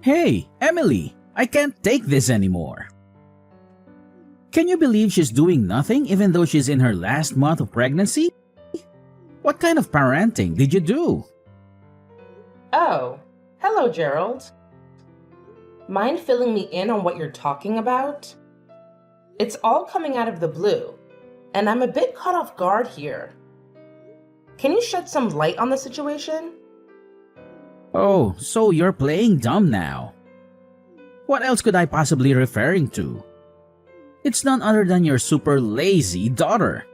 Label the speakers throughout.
Speaker 1: Hey, Emily, I can't take this anymore. Can you believe she's doing nothing even though she's in her last month of pregnancy? What kind of parenting did you do?
Speaker 2: Oh, hello, Gerald. Mind filling me in on what you're talking about? It's all coming out of the blue, and I'm a bit caught off guard here. Can you shed some light on the situation?
Speaker 1: Oh, so you're playing dumb now. What else could I possibly be referring to? It's none other than your super lazy daughter.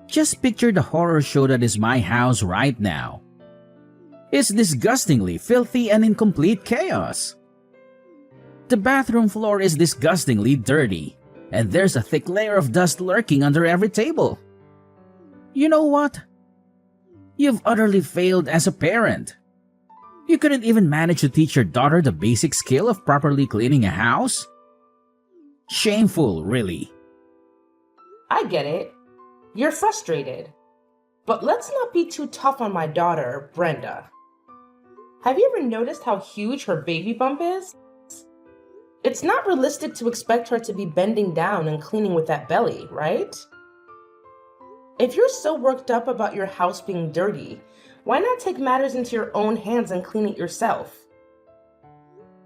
Speaker 1: Just picture the horror show that is my house right now. It's disgustingly filthy and in complete chaos. The bathroom floor is disgustingly dirty, and there's a thick layer of dust lurking under every table. You know what? You've utterly failed as a parent. You couldn't even manage to teach your daughter the basic skill of properly cleaning a house? Shameful, really.
Speaker 2: I get it. You're frustrated. But let's not be too tough on my daughter, Brenda. Have you ever noticed how huge her baby bump is? It's not realistic to expect her to be bending down and cleaning with that belly, right? If you're so worked up about your house being dirty, why not take matters into your own hands and clean it yourself?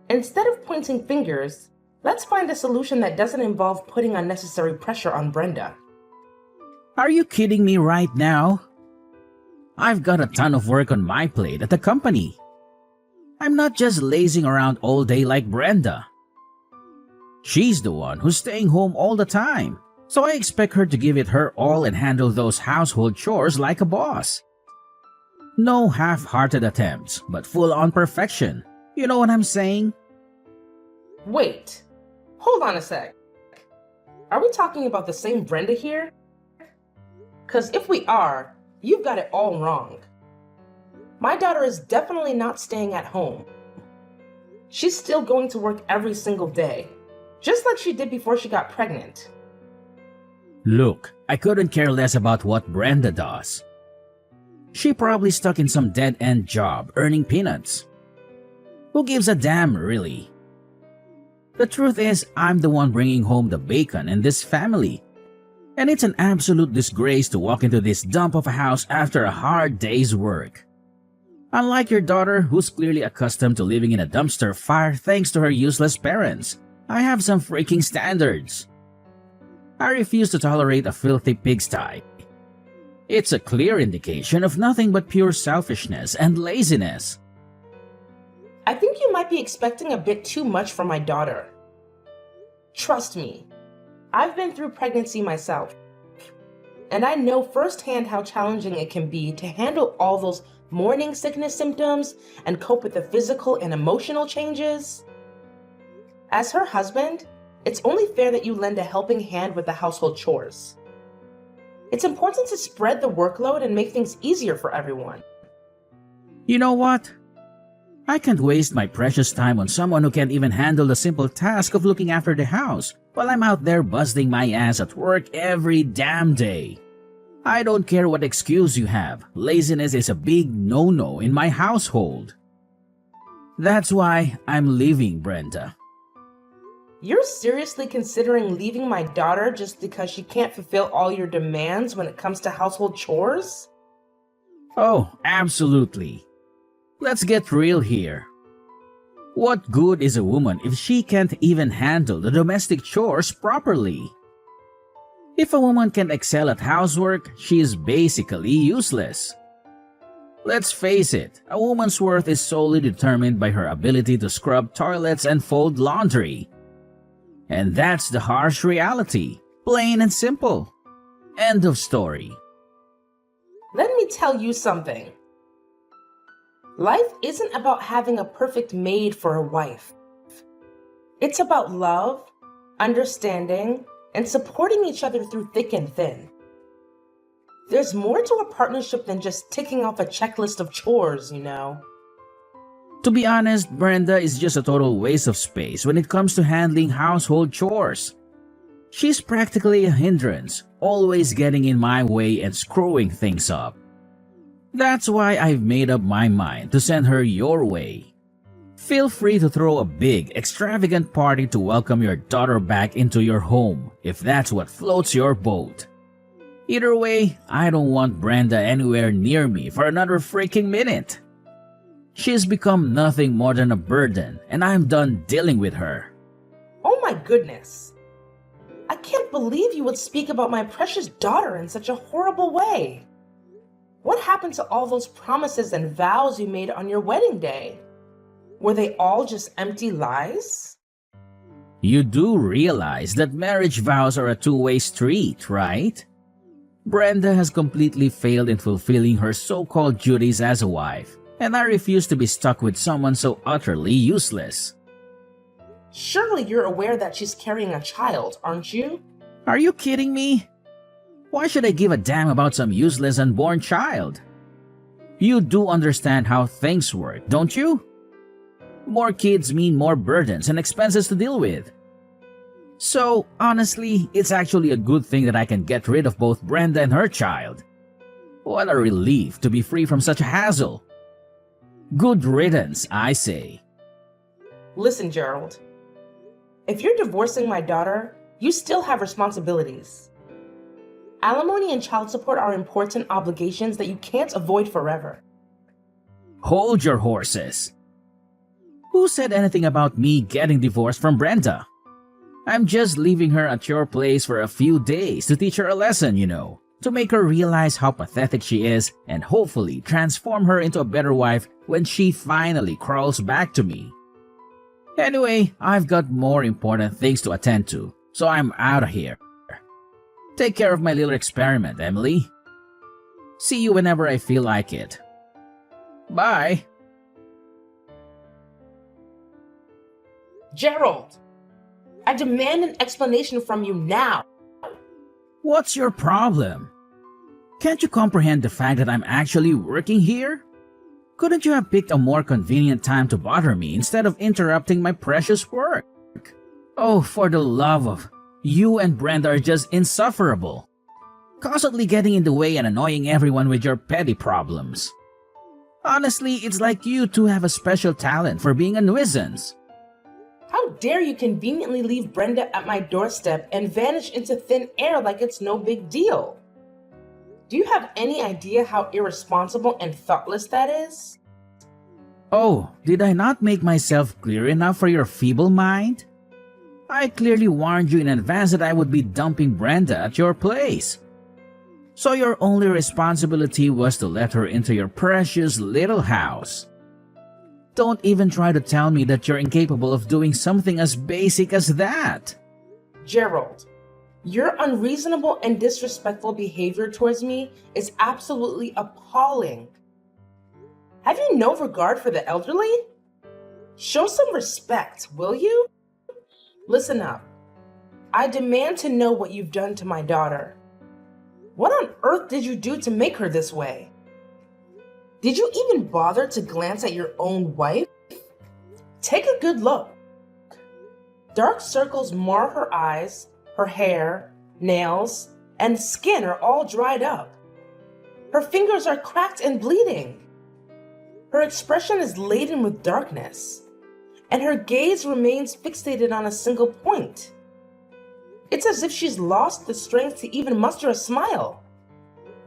Speaker 2: Instead of pointing fingers, let's find a solution that doesn't involve putting unnecessary pressure on Brenda.
Speaker 1: Are you kidding me right now? I've got a ton of work on my plate at the company. I'm not just lazing around all day like Brenda. She's the one who's staying home all the time, so I expect her to give it her all and handle those household chores like a boss. No half-hearted attempts, but full-on perfection. You know what I'm saying?
Speaker 2: Wait, hold on a sec. Are we talking about the same Brenda here? 'Cause if we are, you've got it all wrong. My daughter is definitely not staying at home. She's still going to work every single day, just like she did before she got pregnant.
Speaker 1: Look, I couldn't care less about what Brenda does. She probably stuck in some dead-end job earning peanuts. Who gives a damn, really? The truth is, I'm the one bringing home the bacon in this family. And it's an absolute disgrace to walk into this dump of a house after a hard day's work. Unlike your daughter, who's clearly accustomed to living in a dumpster fire thanks to her useless parents, I have some freaking standards. I refuse to tolerate a filthy pigsty. It's a clear indication of nothing but pure selfishness and laziness.
Speaker 2: I think you might be expecting a bit too much from my daughter. Trust me, I've been through pregnancy myself, and I know firsthand how challenging it can be to handle all those morning sickness symptoms and cope with the physical and emotional changes. As her husband, it's only fair that you lend a helping hand with the household chores. It's important to spread the workload and make things easier for everyone.
Speaker 1: You know what? I can't waste my precious time on someone who can't even handle the simple task of looking after the house while I'm out there busting my ass at work every damn day. I don't care what excuse you have, laziness is a big no-no in my household. That's why I'm leaving, Brenda.
Speaker 2: You're seriously considering leaving my daughter just because she can't fulfill all your demands when it comes to household chores?
Speaker 1: Oh, absolutely. Let's get real here. What good is a woman if she can't even handle the domestic chores properly? If a woman can excel at housework, she is basically useless. Let's face it, a woman's worth is solely determined by her ability to scrub toilets and fold laundry. And that's the harsh reality, plain and simple. End of story.
Speaker 2: Let me tell you something. Life isn't about having a perfect maid for a wife. It's about love, understanding, and supporting each other through thick and thin. There's more to a partnership than just ticking off a checklist of chores, you know.
Speaker 1: To be honest, Brenda is just a total waste of space when it comes to handling household chores. She's practically a hindrance, always getting in my way and screwing things up. That's why I've made up my mind to send her your way. Feel free to throw a big, extravagant party to welcome your daughter back into your home if that's what floats your boat. Either way, I don't want Brenda anywhere near me for another freaking minute. She's become nothing more than a burden, and I'm done dealing with her.
Speaker 2: Oh my goodness. I can't believe you would speak about my precious daughter in such a horrible way. What happened to all those promises and vows you made on your wedding day? Were they all just empty lies?
Speaker 1: You do realize that marriage vows are a two-way street, right? Brenda has completely failed in fulfilling her so-called duties as a wife, and I refuse to be stuck with someone so utterly useless.
Speaker 2: Surely you're aware that she's carrying a child, aren't you?
Speaker 1: Are you kidding me? Why should I give a damn about some useless unborn child? You do understand how things work, don't you? More kids mean more burdens and expenses to deal with. So, honestly, it's actually a good thing that I can get rid of both Brenda and her child. What a relief to be free from such a hassle. Good riddance, I say.
Speaker 2: Listen, Gerald. If you're divorcing my daughter, you still have responsibilities. Alimony and child support are important obligations that you can't avoid forever.
Speaker 1: Hold your horses. Who said anything about me getting divorced from Brenda? I'm just leaving her at your place for a few days to teach her a lesson, to make her realize how pathetic she is and hopefully transform her into a better wife when she finally crawls back to me. Anyway, I've got more important things to attend to, so I'm out of here. Take care of my little experiment, Emily. See you whenever I feel like it. Bye.
Speaker 2: Gerald! I demand an explanation from you now.
Speaker 1: What's your problem? Can't you comprehend the fact that I'm actually working here? Couldn't you have picked a more convenient time to bother me instead of interrupting my precious work? Oh, for the love of... You and Brenda are just insufferable. Constantly getting in the way and annoying everyone with your petty problems. Honestly, it's like you two have a special talent for being a nuisance.
Speaker 2: How dare you conveniently leave Brenda at my doorstep and vanish into thin air like it's no big deal? Do you have any idea how irresponsible and thoughtless that is?
Speaker 1: Oh, did I not make myself clear enough for your feeble mind? I clearly warned you in advance that I would be dumping Brenda at your place. So your only responsibility was to let her into your precious little house. Don't even try to tell me that you're incapable of doing something as basic as that.
Speaker 2: Gerald, your unreasonable and disrespectful behavior towards me is absolutely appalling. Have you no regard for the elderly? Show some respect, will you? Listen up. I demand to know what you've done to my daughter. What on earth did you do to make her this way? Did you even bother to glance at your own wife? Take a good look. Dark circles mar her eyes, her hair, nails, and skin are all dried up. Her fingers are cracked and bleeding. Her expression is laden with darkness, and her gaze remains fixated on a single point. It's as if she's lost the strength to even muster a smile.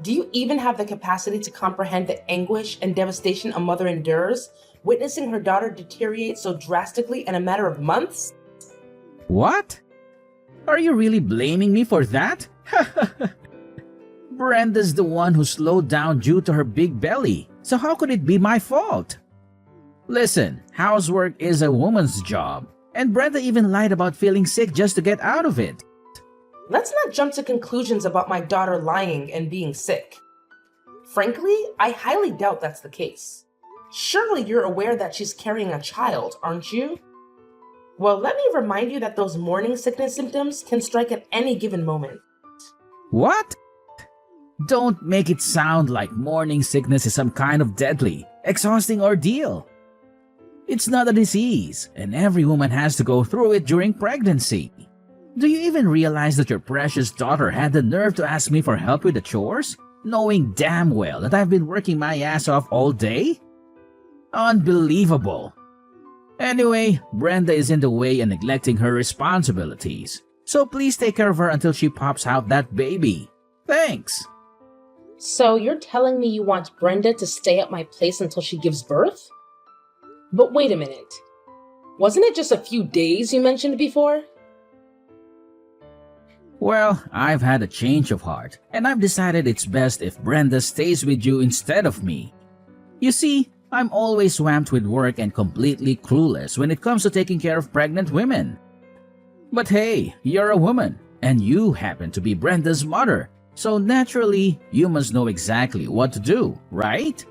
Speaker 2: Do you even have the capacity to comprehend the anguish and devastation a mother endures, witnessing her daughter deteriorate so drastically in a matter of months?
Speaker 1: What? Are you really blaming me for that? Brenda's the one who slowed down due to her big belly, so how could it be my fault? Listen, housework is a woman's job, and Brenda even lied about feeling sick just to get out of it.
Speaker 2: Let's not jump to conclusions about my daughter lying and being sick. Frankly, I highly doubt that's the case. Surely you're aware that she's carrying a child, aren't you? Well, let me remind you that those morning sickness symptoms can strike at any given moment.
Speaker 1: What? Don't make it sound like morning sickness is some kind of deadly, exhausting ordeal. It's not a disease, and every woman has to go through it during pregnancy. Do you even realize that your precious daughter had the nerve to ask me for help with the chores, knowing damn well that I've been working my ass off all day? Unbelievable. Anyway, Brenda is in the way and neglecting her responsibilities. So please take care of her until she pops out that baby. Thanks.
Speaker 2: So you're telling me you want Brenda to stay at my place until she gives birth? But wait a minute. Wasn't it just a few days you mentioned before?
Speaker 1: Well, I've had a change of heart, and I've decided it's best if Brenda stays with you instead of me. You see, I'm always swamped with work and completely clueless when it comes to taking care of pregnant women. But hey, you're a woman, and you happen to be Brenda's mother, so naturally, you must know exactly what to do, right?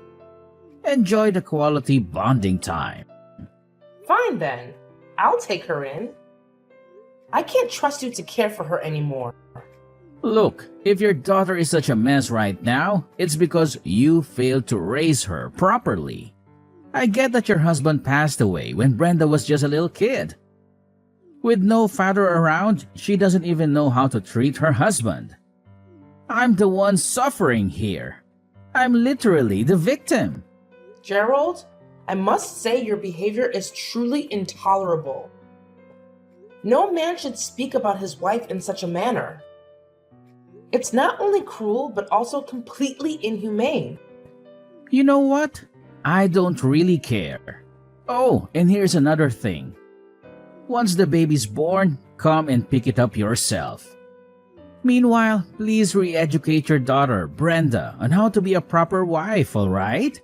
Speaker 1: Enjoy the quality bonding time.
Speaker 2: Fine then. I'll take her in. I can't trust you to care for her anymore.
Speaker 1: Look, if your daughter is such a mess right now, it's because you failed to raise her properly. I get that your husband passed away when Brenda was just a little kid. With no father around, she doesn't even know how to treat her husband. I'm the one suffering here. I'm literally the victim.
Speaker 2: Gerald, I must say your behavior is truly intolerable. No man should speak about his wife in such a manner. It's not only cruel, but also completely inhumane.
Speaker 1: You know what? I don't really care. Oh, and here's another thing. Once the baby's born, come and pick it up yourself. Meanwhile, please re-educate your daughter, Brenda, on how to be a proper wife, alright?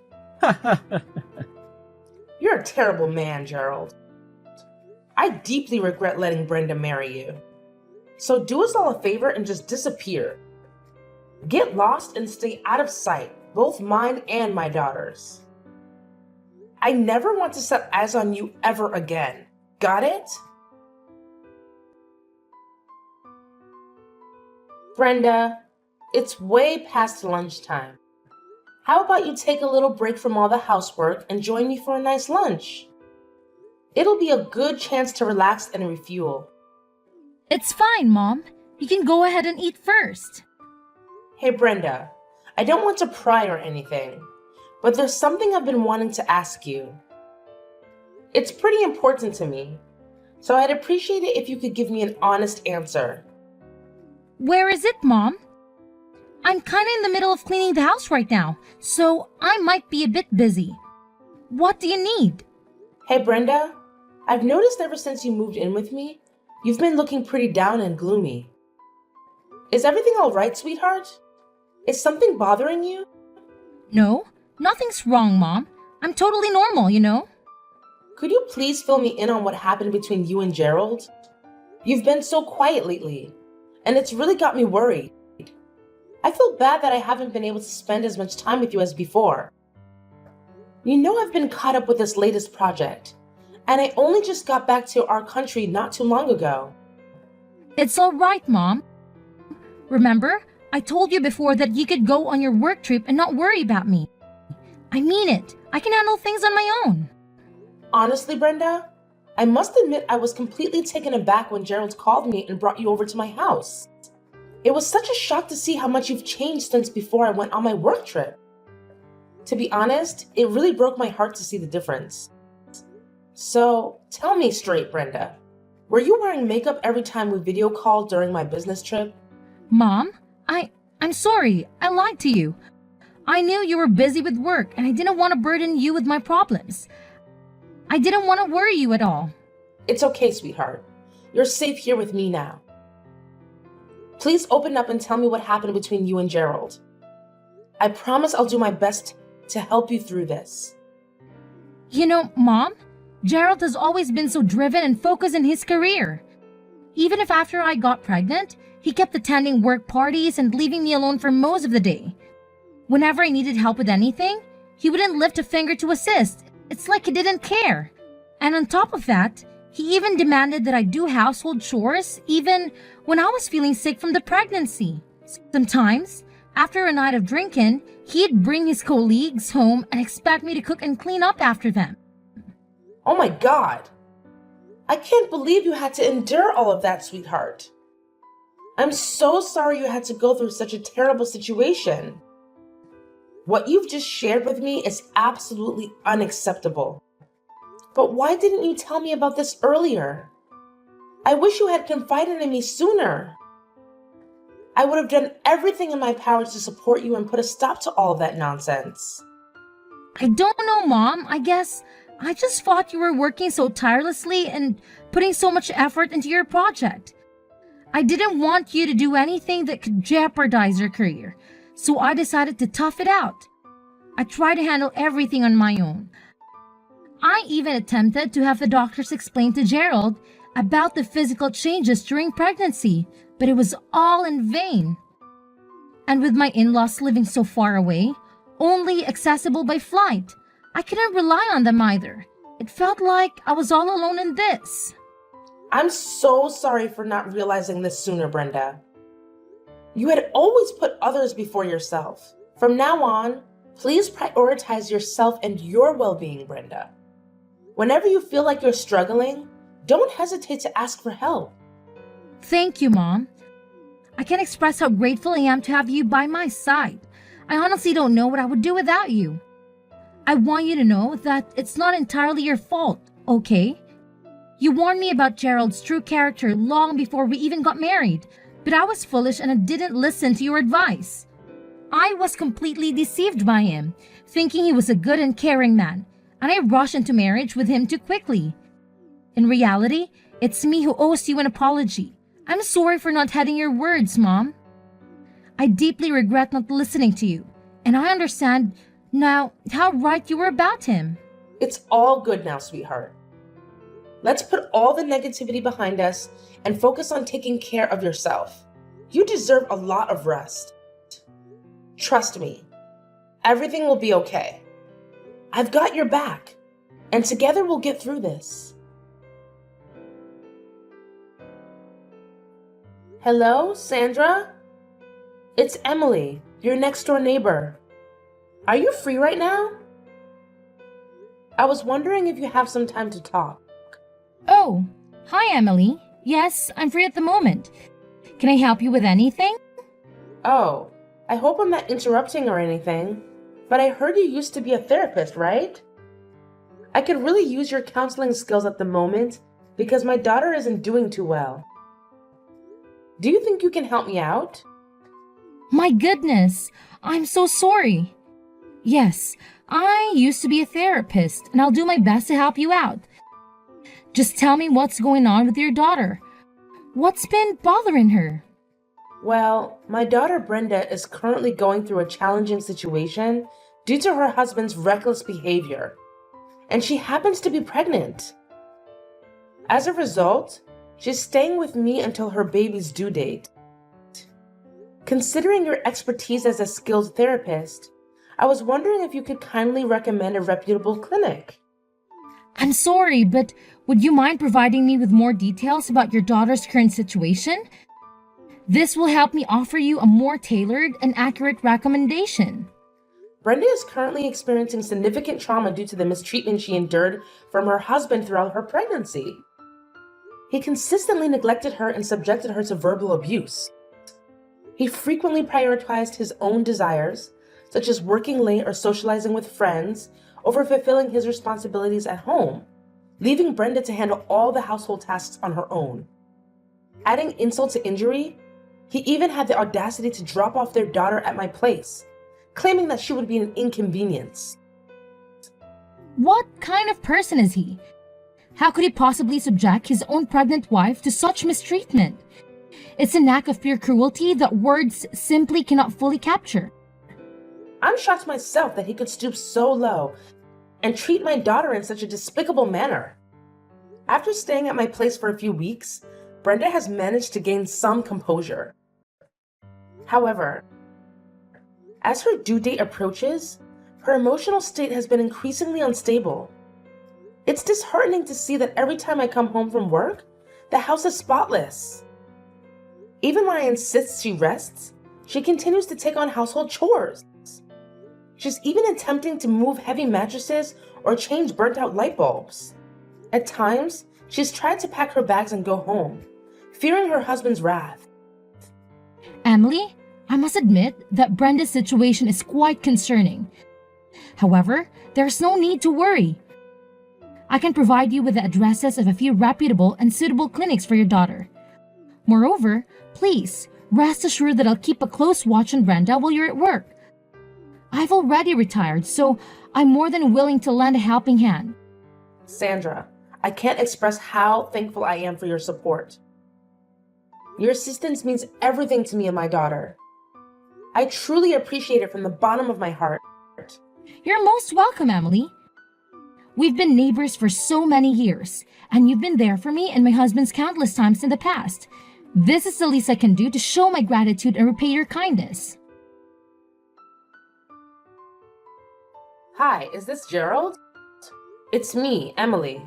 Speaker 2: You're a terrible man, Gerald. I deeply regret letting Brenda marry you. So do us all a favor and just disappear. Get lost and stay out of sight, both mine and my daughter's. I never want to set eyes on you ever again. Got it? Brenda, it's way past lunchtime. How about you take a little break from all the housework and join me for a nice lunch? It'll be a good chance to relax and refuel.
Speaker 3: It's fine, Mom. You can go ahead and eat first.
Speaker 2: Hey, Brenda, I don't want to pry or anything, but there's something I've been wanting to ask you. It's pretty important to me, so I'd appreciate it if you could give me an honest answer.
Speaker 3: Where is it, Mom? I'm kinda in the middle of cleaning the house right now, so I might be a bit busy. What do you need?
Speaker 2: Hey, Brenda, I've noticed ever since you moved in with me, you've been looking pretty down and gloomy. Is everything all right, sweetheart? Is something bothering you?
Speaker 3: No, nothing's wrong, Mom. I'm totally normal, you know?
Speaker 2: Could you please fill me in on what happened between you and Gerald? You've been so quiet lately, and it's really got me worried. I feel bad that I haven't been able to spend as much time with you as before. You know I've been caught up with this latest project, and I only just got back to our country not too long ago.
Speaker 3: It's all right, Mom. Remember, I told you before that you could go on your work trip and not worry about me. I mean it. I can handle things on my own.
Speaker 2: Honestly, Brenda, I must admit I was completely taken aback when Gerald called me and brought you over to my house. It was such a shock to see how much you've changed since before I went on my work trip. To be honest, it really broke my heart to see the difference. So, tell me straight, Brenda. Were you wearing makeup every time we video called during my business trip?
Speaker 3: Mom, I'm sorry. I lied to you. I knew you were busy with work and I didn't want to burden you with my problems. I didn't want to worry you at all.
Speaker 2: It's okay, sweetheart. You're safe here with me now. Please open up and tell me what happened between you and Gerald. I promise I'll do my best to help you through this.
Speaker 3: You know, Mom, Gerald has always been so driven and focused in his career. Even if after I got pregnant, he kept attending work parties and leaving me alone for most of the day. Whenever I needed help with anything, he wouldn't lift a finger to assist. It's like he didn't care. And on top of that, he even demanded that I do household chores even when I was feeling sick from the pregnancy. Sometimes, after a night of drinking, he'd bring his colleagues home and expect me to cook and clean up after them.
Speaker 2: Oh my God! I can't believe you had to endure all of that, sweetheart. I'm so sorry you had to go through such a terrible situation. What you've just shared with me is absolutely unacceptable. But why didn't you tell me about this earlier? I wish you had confided in me sooner. I would have done everything in my power to support you and put a stop to all of that nonsense.
Speaker 3: I don't know, Mom. I guess I just thought you were working so tirelessly and putting so much effort into your project. I didn't want you to do anything that could jeopardize your career, so I decided to tough it out. I tried to handle everything on my own. I even attempted to have the doctors explain to Gerald about the physical changes during pregnancy, but it was all in vain. And with my in-laws living so far away, only accessible by flight, I couldn't rely on them either. It felt like I was all alone in this.
Speaker 2: I'm so sorry for not realizing this sooner, Brenda. You had always put others before yourself. From now on, please prioritize yourself and your well-being, Brenda. Whenever you feel like you're struggling, don't hesitate to ask for help.
Speaker 3: Thank you, Mom. I can't express how grateful I am to have you by my side. I honestly don't know what I would do without you. I want you to know that it's not entirely your fault, okay? You warned me about Gerald's true character long before we even got married, but I was foolish and I didn't listen to your advice. I was completely deceived by him, thinking he was a good and caring man, and I rushed into marriage with him too quickly. In reality, it's me who owes you an apology. I'm sorry for not heeding your words, Mom. I deeply regret not listening to you, and I understand now how right you were about him.
Speaker 2: It's all good now, sweetheart. Let's put all the negativity behind us and focus on taking care of yourself. You deserve a lot of rest. Trust me, everything will be okay. I've got your back, and together we'll get through this. Hello, Sandra? It's Emily, your next door neighbor. Are you free right now? I was wondering if you have some time to talk.
Speaker 3: Oh, hi, Emily. Yes, I'm free at the moment. Can I help you with anything?
Speaker 2: Oh, I hope I'm not interrupting or anything, but I heard you used to be a therapist, right? I could really use your counseling skills at the moment because my daughter isn't doing too well. Do you think you can help me out?
Speaker 3: My goodness, I'm so sorry. Yes, I used to be a therapist, and I'll do my best to help you out. Just tell me what's going on with your daughter. What's been bothering her?
Speaker 2: Well, my daughter Brenda is currently going through a challenging situation due to her husband's reckless behavior, and she happens to be pregnant. As a result, she's staying with me until her baby's due date. Considering your expertise as a skilled therapist, I was wondering if you could kindly recommend a reputable clinic.
Speaker 3: I'm sorry, but would you mind providing me with more details about your daughter's current situation? This will help me offer you a more tailored and accurate recommendation.
Speaker 2: Brenda is currently experiencing significant trauma due to the mistreatment she endured from her husband throughout her pregnancy. He consistently neglected her and subjected her to verbal abuse. He frequently prioritized his own desires, such as working late or socializing with friends, over fulfilling his responsibilities at home, leaving Brenda to handle all the household tasks on her own. Adding insult to injury, he even had the audacity to drop off their daughter at my place, claiming that she would be an inconvenience.
Speaker 3: What kind of person is he? How could he possibly subject his own pregnant wife to such mistreatment? It's an act of pure cruelty that words simply cannot fully capture.
Speaker 2: I'm shocked myself that he could stoop so low and treat my daughter in such a despicable manner. After staying at my place for a few weeks, Brenda has managed to gain some composure. However, as her due date approaches, her emotional state has been increasingly unstable. It's disheartening to see that every time I come home from work, the house is spotless. Even when I insist she rests, she continues to take on household chores. She's even attempting to move heavy mattresses or change burnt-out light bulbs. At times, she's tried to pack her bags and go home, fearing her husband's wrath.
Speaker 3: Emily, I must admit that Brenda's situation is quite concerning. However, there's no need to worry. I can provide you with the addresses of a few reputable and suitable clinics for your daughter. Moreover, please, rest assured that I'll keep a close watch on Brenda while you're at work. I've already retired, so I'm more than willing to lend a helping hand.
Speaker 2: Sandra, I can't express how thankful I am for your support. Your assistance means everything to me and my daughter. I truly appreciate it from the bottom of my heart.
Speaker 3: You're most welcome, Emily. We've been neighbors for so many years, and you've been there for me and my husband's countless times in the past. This is the least I can do to show my gratitude and repay your kindness.
Speaker 2: Hi, is this Gerald? It's me, Emily.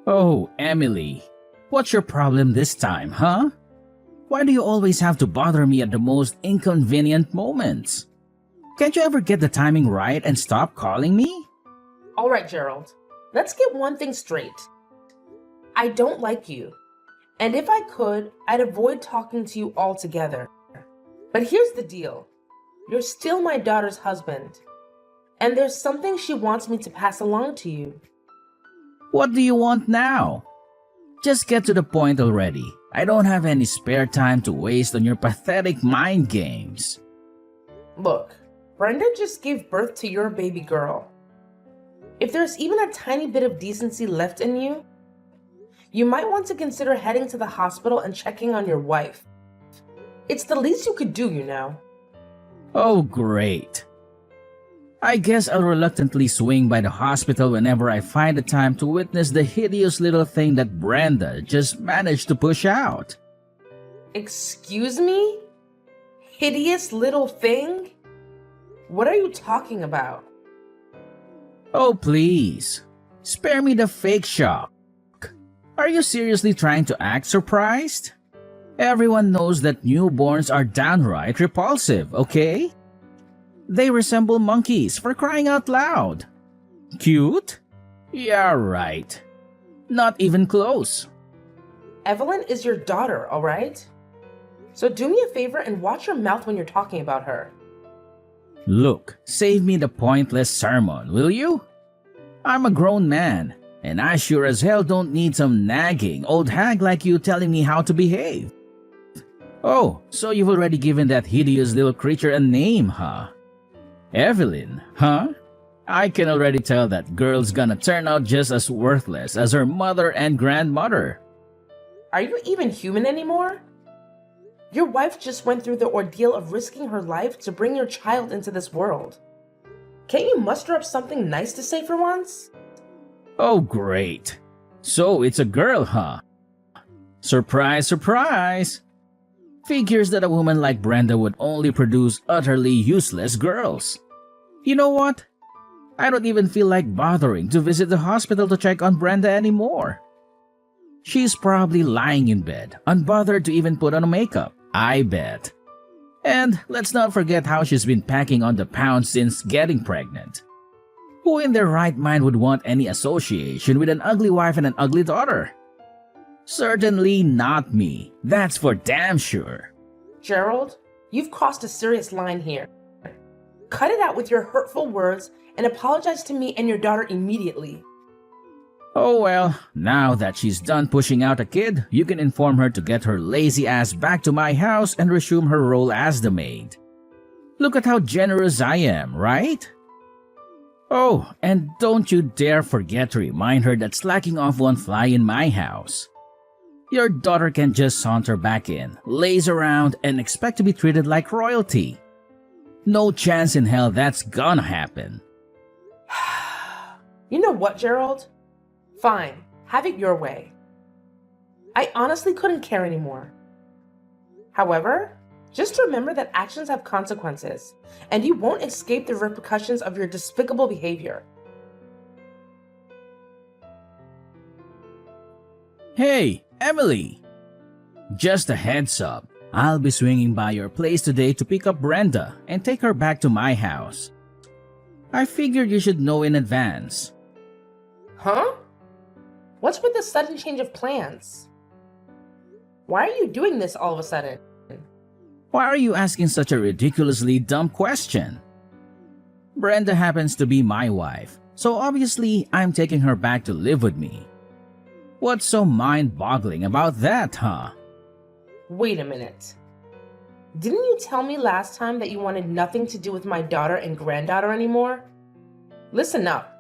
Speaker 1: Oh, Emily. What's your problem this time, huh? Why do you always have to bother me at the most inconvenient moments? Can't you ever get the timing right and stop calling me?
Speaker 2: All right, Gerald. Let's get one thing straight. I don't like you. And if I could, I'd avoid talking to you altogether. But here's the deal. You're still my daughter's husband. And there's something she wants me to pass along to you.
Speaker 1: What do you want now? Just get to the point already. I don't have any spare time to waste on your pathetic mind games.
Speaker 2: Look, Brenda just gave birth to your baby girl. If there's even a tiny bit of decency left in you, you might want to consider heading to the hospital and checking on your wife. It's the least you could do, you know.
Speaker 1: Oh, great. I guess I'll reluctantly swing by the hospital whenever I find the time to witness the hideous little thing that Brenda just managed to push out.
Speaker 2: Excuse me? Hideous little thing? What are you talking about?
Speaker 1: Oh, please. Spare me the fake shock. Are you seriously trying to act surprised? Everyone knows that newborns are downright repulsive, okay? They resemble monkeys, for crying out loud. Cute? Yeah, right. Not even close.
Speaker 2: Evelyn is your daughter, all right? So do me a favor and watch your mouth when you're talking about her.
Speaker 1: Look, save me the pointless sermon, will you? I'm a grown man, and I sure as hell don't need some nagging old hag like you telling me how to behave. Oh, so you've already given that hideous little creature a name, huh? Evelyn, huh? I can already tell that girl's gonna turn out just as worthless as her mother and grandmother.
Speaker 2: Are you even human anymore? Your wife just went through the ordeal of risking her life to bring your child into this world. Can't you muster up something nice to say for once?
Speaker 1: Oh, great. So it's a girl, huh? Surprise, surprise. Figures that a woman like Brenda would only produce utterly useless girls. You know what? I don't even feel like bothering to visit the hospital to check on Brenda anymore. She's probably lying in bed, unbothered to even put on makeup, I bet. And let's not forget how she's been packing on the pounds since getting pregnant. Who in their right mind would want any association with an ugly wife and an ugly daughter? Certainly not me. That's for damn sure.
Speaker 2: Gerald, you've crossed a serious line here. Cut it out with your hurtful words and apologize to me and your daughter immediately.
Speaker 1: Oh well, now that she's done pushing out a kid, you can inform her to get her lazy ass back to my house and resume her role as the maid. Look at how generous I am, right? Oh, and don't you dare forget to remind her that slacking off won't fly in my house. Your daughter can just saunter back in, laze around, and expect to be treated like royalty. No chance in hell that's gonna happen.
Speaker 2: You know what, Gerald? Fine, have it your way. I honestly couldn't care anymore. However, just remember that actions have consequences, and you won't escape the repercussions of your despicable behavior.
Speaker 1: Hey, Emily! Just a heads up, I'll be swinging by your place today to pick up Brenda and take her back to my house. I figured you should know in advance.
Speaker 2: Huh? What's with the sudden change of plans? Why are you doing this all of a sudden?
Speaker 1: Why are you asking such a ridiculously dumb question? Brenda happens to be my wife, So obviously, I'm taking her back to live with me. What's so mind-boggling about that, huh?
Speaker 2: Wait a minute. Didn't you tell me last time that you wanted nothing to do with my daughter and granddaughter anymore? Listen up.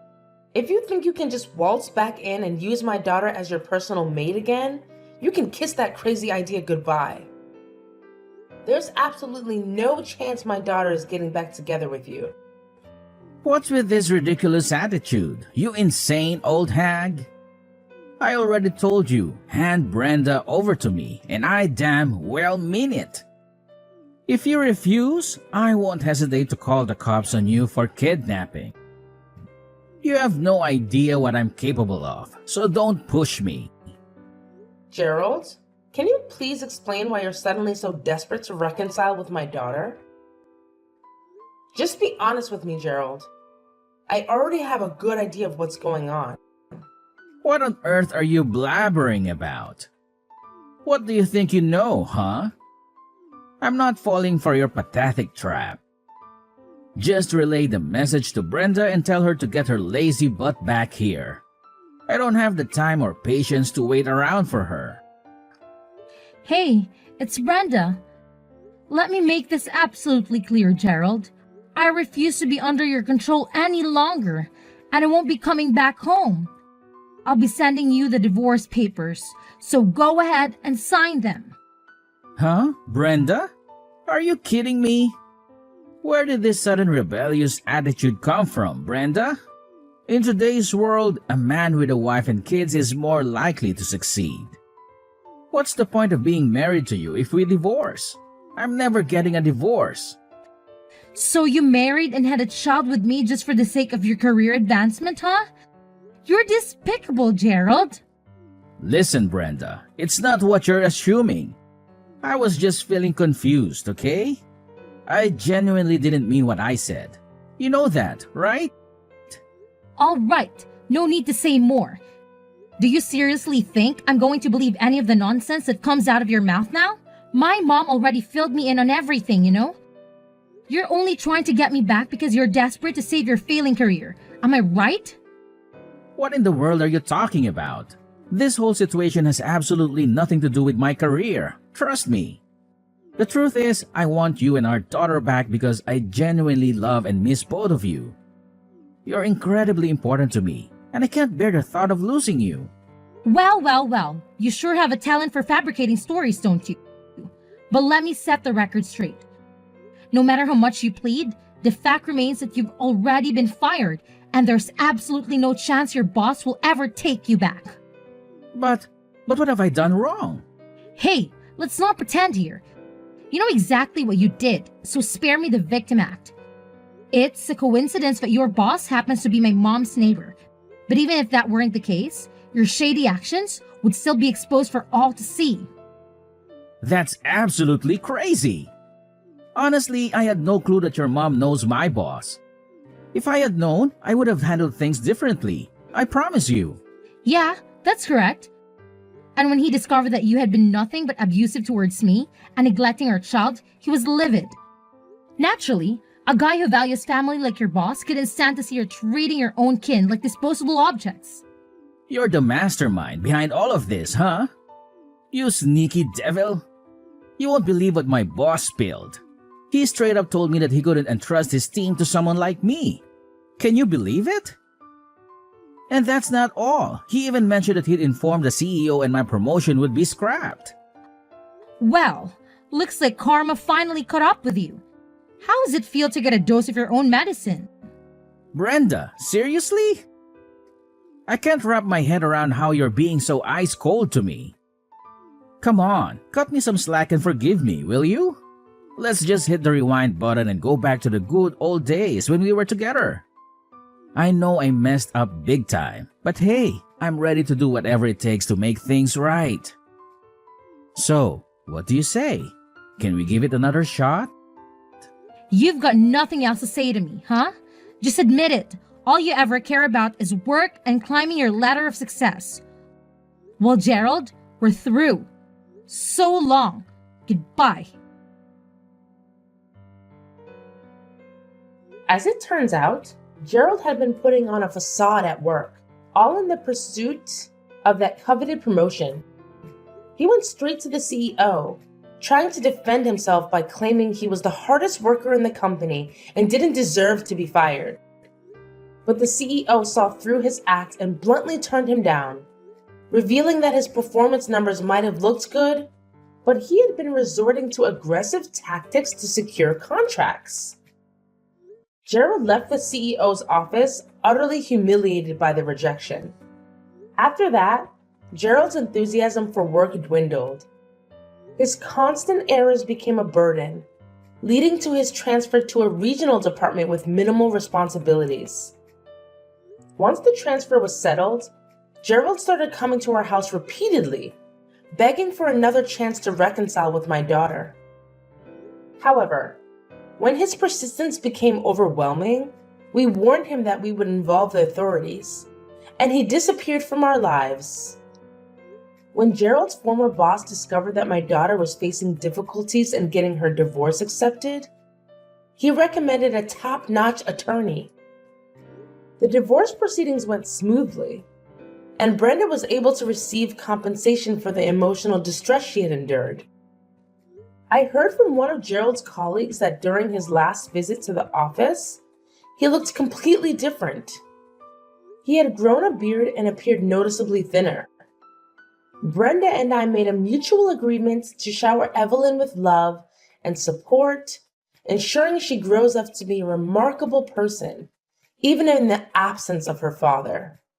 Speaker 2: If you think you can just waltz back in and use my daughter as your personal maid again, you can kiss that crazy idea goodbye. There's absolutely no chance my daughter is getting back together with you.
Speaker 1: What's with this ridiculous attitude, you insane old hag? I already told you, hand Brenda over to me, and I damn well mean it. If you refuse, I won't hesitate to call the cops on you for kidnapping. You have no idea what I'm capable of, so don't push me.
Speaker 2: Gerald, can you please explain why you're suddenly so desperate to reconcile with my daughter? Just be honest with me, Gerald. I already have a good idea of what's going on.
Speaker 1: What on earth are you blabbering about? What do you think you know, huh? I'm not falling for your pathetic trap. Just relay the message to Brenda and tell her to get her lazy butt back here. I don't have the time or patience to wait around for her.
Speaker 3: Hey, it's Brenda. Let me make this absolutely clear, Gerald. I refuse to be under your control any longer, and I won't be coming back home. I'll be sending you the divorce papers, so go ahead and sign them.
Speaker 1: Huh? Brenda? Are you kidding me? Where did this sudden rebellious attitude come from, Brenda? In today's world, a man with a wife and kids is more likely to succeed. What's the point of being married to you if we divorce? I'm never getting a divorce.
Speaker 3: So you married and had a child with me just for the sake of your career advancement, huh? You're despicable, Gerald.
Speaker 1: Listen, Brenda, it's not what you're assuming. I was just feeling confused, okay? I genuinely didn't mean what I said. You know that, right?
Speaker 3: All right, no need to say more. Do you seriously think I'm going to believe any of the nonsense that comes out of your mouth now? My mom already filled me in on everything, you know? You're only trying to get me back because you're desperate to save your failing career. Am I right?
Speaker 1: What in the world are you talking about? This whole situation has absolutely nothing to do with my career. Trust me. The truth is, I want you and our daughter back because I genuinely love and miss both of you. You're incredibly important to me, and I can't bear the thought of losing you.
Speaker 3: Well. You sure have a talent for fabricating stories, don't you? But let me set the record straight. No matter how much you plead, the fact remains that you've already been fired, and there's absolutely no chance your boss will ever take you back.
Speaker 1: But what have I done wrong?
Speaker 3: Hey, let's not pretend here. You know exactly what you did, so spare me the victim act. It's a coincidence that your boss happens to be my mom's neighbor. But even if that weren't the case, your shady actions would still be exposed for all to see.
Speaker 1: That's absolutely crazy. Honestly, I had no clue that your mom knows my boss. If I had known, I would have handled things differently. I promise you.
Speaker 3: Yeah, that's correct. And when he discovered that you had been nothing but abusive towards me and neglecting our child, he was livid. Naturally, a guy who values family like your boss couldn't stand to see her treating your own kin like disposable objects.
Speaker 1: You're the mastermind behind all of this, huh? You sneaky devil. You won't believe what my boss spilled. He straight up told me that he couldn't entrust his team to someone like me. Can you believe it? And that's not all. He even mentioned that he'd informed the CEO and my promotion would be scrapped.
Speaker 3: Well, looks like karma finally caught up with you. How does it feel to get a dose of your own medicine?
Speaker 1: Brenda, seriously? I can't wrap my head around how you're being so ice cold to me. Come on, cut me some slack and forgive me, will you? Let's just hit the rewind button and go back to the good old days when we were together. I know I messed up big time, but hey, I'm ready to do whatever it takes to make things right. So, what do you say? Can we give it another shot?
Speaker 3: You've got nothing else to say to me, huh? Just admit it. All you ever care about is work and climbing your ladder of success. Well, Gerald, we're through. So long. Goodbye.
Speaker 2: As it turns out, Gerald had been putting on a facade at work, all in the pursuit of that coveted promotion. He went straight to the CEO, trying to defend himself by claiming he was the hardest worker in the company and didn't deserve to be fired. But the CEO saw through his act and bluntly turned him down, revealing that his performance numbers might have looked good, but he had been resorting to aggressive tactics to secure contracts. Gerald left the CEO's office utterly humiliated by the rejection. After that, Gerald's enthusiasm for work dwindled. His constant errors became a burden, leading to his transfer to a regional department with minimal responsibilities. Once the transfer was settled, Gerald started coming to our house repeatedly, begging for another chance to reconcile with my daughter. However, when his persistence became overwhelming, we warned him that we would involve the authorities, and he disappeared from our lives. When Gerald's former boss discovered that my daughter was facing difficulties in getting her divorce accepted, he recommended a top-notch attorney. The divorce proceedings went smoothly, and Brenda was able to receive compensation for the emotional distress she had endured. I heard from one of Gerald's colleagues that during his last visit to the office, he looked completely different. He had grown a beard and appeared noticeably thinner. Brenda and I made a mutual agreement to shower Evelyn with love and support, ensuring she grows up to be a remarkable person, even in the absence of her father.